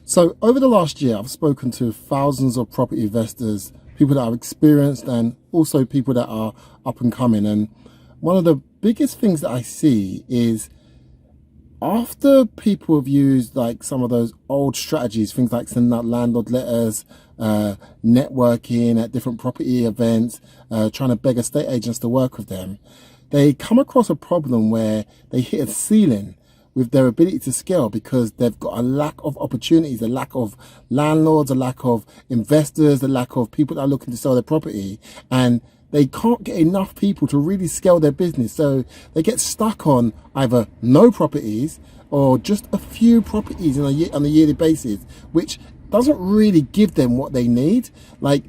So over the last year, I've spoken to thousands of property investors, people that are experienced and also people that are up and coming. And one of the biggest things that I see is after people have used like some of those old strategies, things like sending out landlord letters, networking at different property events, trying to beg estate agents to work with them, they come across a problem where they hit a ceiling with their ability to scale because they've got a lack of opportunities, a lack of landlords, a lack of investors, a lack of people that are looking to sell their property, and they can't get enough people to really scale their business. So they get stuck on either no properties or just a few properties on a yearly basis, which doesn't really give them what they need. Like,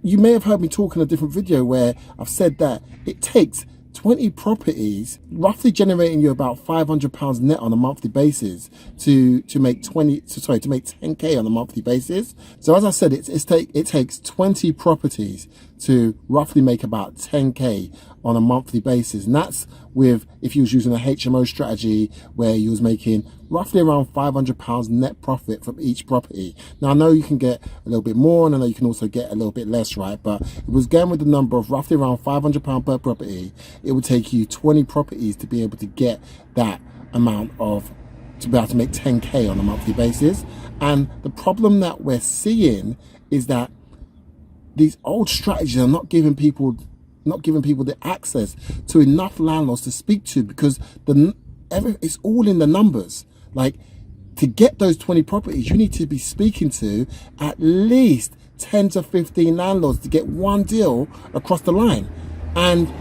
you may have heard me talk in a different video where I've said that it takes 20 properties, roughly generating you about £500 net on a monthly basis to make 10k on a monthly basis. So as I said, it takes 20 properties to roughly make about 10k on a monthly basis, and that's with if you was using a HMO strategy where you was making roughly around £500 net profit from each property. Now I know you can get a little bit more, and I know you can also get a little bit less, right? But it was going with the number of roughly around £500 per property. It would take you 20 properties to be able to get that amount of, to be able to make 10k on a monthly basis. And the problem that we're seeing is that these old strategies are not giving people the access to enough landlords to speak to, because it's all in the numbers. Like, to get those 20 properties, you need to be speaking to at least 10 to 15 landlords to get one deal across the line. And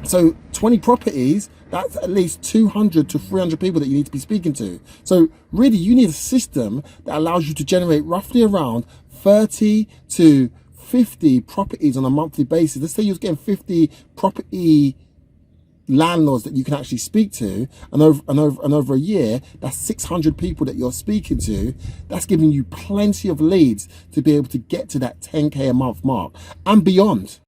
so 20 properties, that's at least 200 to 300 people that you need to be speaking to. So really, you need a system that allows you to generate roughly around 30 to 50 properties on a monthly basis. Let's say you're getting 50 property landlords that you can actually speak to, and over a year, that's 600 people that you're speaking to. That's giving you plenty of leads to be able to get to that 10k a month mark and beyond.